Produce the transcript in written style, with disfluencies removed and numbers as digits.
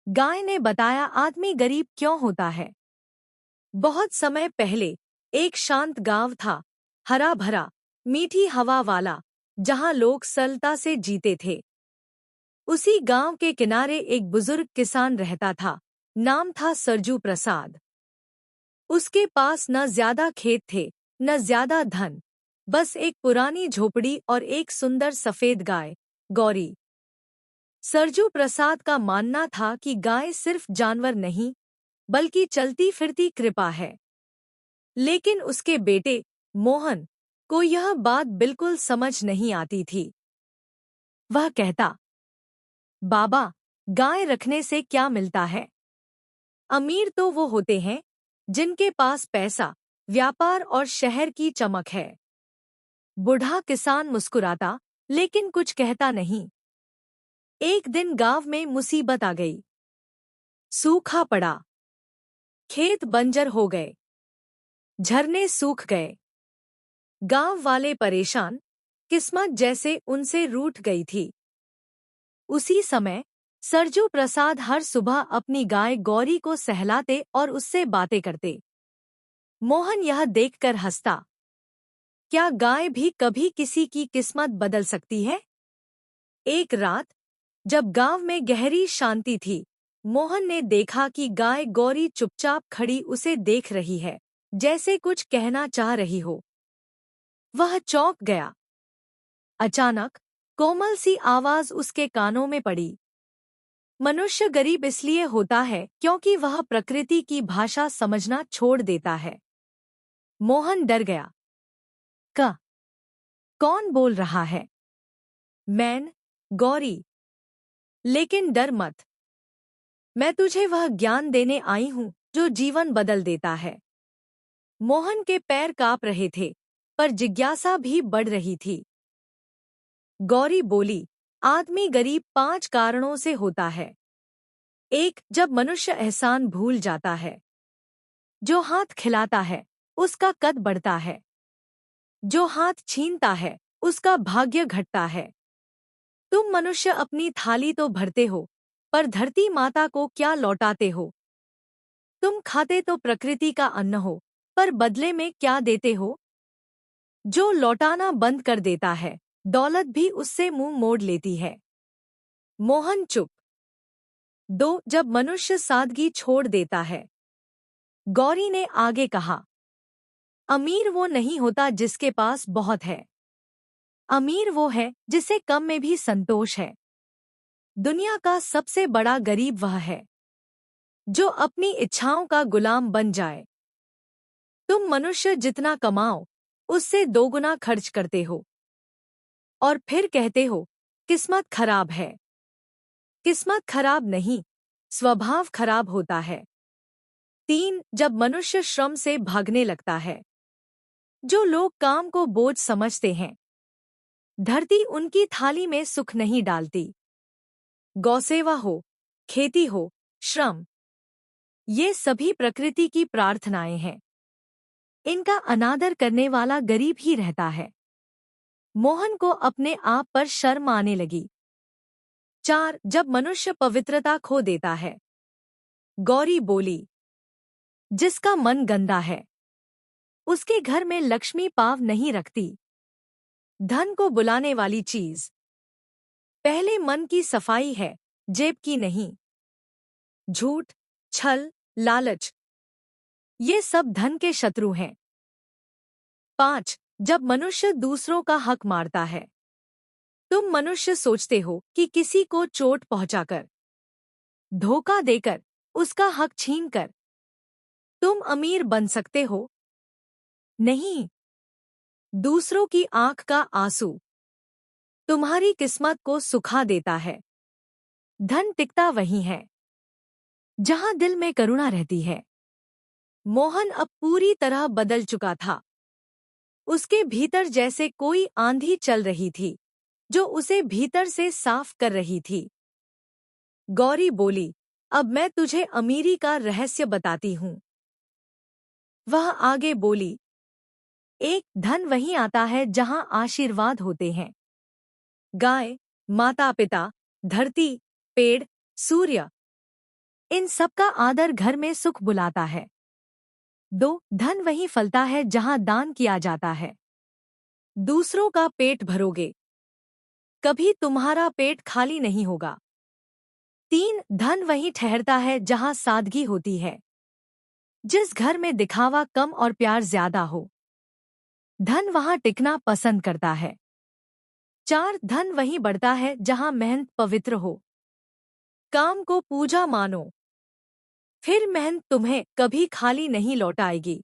गाय ने बताया, आदमी गरीब क्यों होता है। बहुत समय पहले एक शांत गांव था, हरा भरा, मीठी हवा वाला, जहां लोग सरलता से जीते थे। उसी गांव के किनारे एक बुजुर्ग किसान रहता था। नाम था सरजू प्रसाद। उसके पास न ज्यादा खेत थे, न ज्यादा धन, बस एक पुरानी झोपड़ी और एक सुंदर सफेद गाय, गौरी। सरजू प्रसाद का मानना था कि गाय सिर्फ जानवर नहीं, बल्कि चलती फिरती कृपा है। लेकिन उसके बेटे मोहन को यह बात बिल्कुल समझ नहीं आती थी। वह कहता, बाबा, गाय रखने से क्या मिलता है? अमीर तो वो होते हैं जिनके पास पैसा, व्यापार और शहर की चमक है। बूढ़ा किसान मुस्कुराता, लेकिन कुछ कहता नहीं। एक दिन गांव में मुसीबत आ गई। सूखा पड़ा, खेत बंजर हो गए, झरने सूख गए। गांव वाले परेशान, किस्मत जैसे उनसे रूठ गई थी। उसी समय सरजू प्रसाद हर सुबह अपनी गाय गौरी को सहलाते और उससे बातें करते। मोहन यह देखकर हंसता। क्या गाय भी कभी किसी की किस्मत बदल सकती है? एक रात, जब गांव में गहरी शांति थी, मोहन ने देखा कि गाय गौरी चुपचाप खड़ी उसे देख रही है, जैसे कुछ कहना चाह रही हो। वह चौंक गया। अचानक कोमल सी आवाज उसके कानों में पड़ी। मनुष्य गरीब इसलिए होता है क्योंकि वह प्रकृति की भाषा समझना छोड़ देता है। मोहन डर गया। क कौन बोल रहा है? मैन, गौरी। लेकिन डर मत, मैं तुझे वह ज्ञान देने आई हूं जो जीवन बदल देता है। मोहन के पैर कांप रहे थे, पर जिज्ञासा भी बढ़ रही थी। गौरी बोली, आदमी गरीब 5 कारणों से होता है। 1, जब मनुष्य एहसान भूल जाता है। जो हाथ खिलाता है, उसका कद बढ़ता है। जो हाथ छीनता है, उसका भाग्य घटता है। तुम मनुष्य अपनी थाली तो भरते हो, पर धरती माता को क्या लौटाते हो? तुम खाते तो प्रकृति का अन्न हो, पर बदले में क्या देते हो? जो लौटाना बंद कर देता है, दौलत भी उससे मुंह मोड़ लेती है। मोहन चुप। 2, जब मनुष्य सादगी छोड़ देता है। गौरी ने आगे कहा, अमीर वो नहीं होता जिसके पास बहुत है। अमीर वो है जिसे कम में भी संतोष है। दुनिया का सबसे बड़ा गरीब वह है जो अपनी इच्छाओं का गुलाम बन जाए। तुम मनुष्य जितना कमाओ, उससे 2 गुना खर्च करते हो, और फिर कहते हो, किस्मत खराब है। किस्मत खराब नहीं, स्वभाव खराब होता है। 3, जब मनुष्य श्रम से भागने लगता है। जो लोग काम को बोझ समझते हैं, धरती उनकी थाली में सुख नहीं डालती। गौसेवा हो, खेती हो, श्रम, ये सभी प्रकृति की प्रार्थनाएं हैं। इनका अनादर करने वाला गरीब ही रहता है। मोहन को अपने आप पर शर्म आने लगी। 4, जब मनुष्य पवित्रता खो देता है। गौरी बोली, जिसका मन गंदा है, उसके घर में लक्ष्मी पाव नहीं रखती। धन को बुलाने वाली चीज पहले मन की सफाई है, जेब की नहीं। झूठ, छल, लालच, ये सब धन के शत्रु हैं। 5, जब मनुष्य दूसरों का हक मारता है। तुम मनुष्य सोचते हो कि किसी को चोट पहुंचाकर, धोखा देकर, उसका हक छीनकर तुम अमीर बन सकते हो। नहीं, दूसरों की आंख का आंसू तुम्हारी किस्मत को सुखा देता है। धन टिकता वहीं है जहां दिल में करुणा रहती है। मोहन अब पूरी तरह बदल चुका था। उसके भीतर जैसे कोई आंधी चल रही थी, जो उसे भीतर से साफ कर रही थी। गौरी बोली, अब मैं तुझे अमीरी का रहस्य बताती हूँ। वह आगे बोली, 1, धन वहीं आता है जहां आशीर्वाद होते हैं। गाय, माता पिता, धरती, पेड़, सूर्य, इन सबका आदर घर में सुख बुलाता है। 2. धन वहीं फलता है जहां दान किया जाता है। दूसरों का पेट भरोगे, कभी तुम्हारा पेट खाली नहीं होगा। 3. धन वहीं ठहरता है जहां सादगी होती है। जिस घर में दिखावा कम और प्यार ज्यादा हो, धन वहां टिकना पसंद करता है। 4. धन वहीं बढ़ता है जहां मेहनत पवित्र हो। काम को पूजा मानो, फिर मेहनत तुम्हें कभी खाली नहीं लौटाएगी।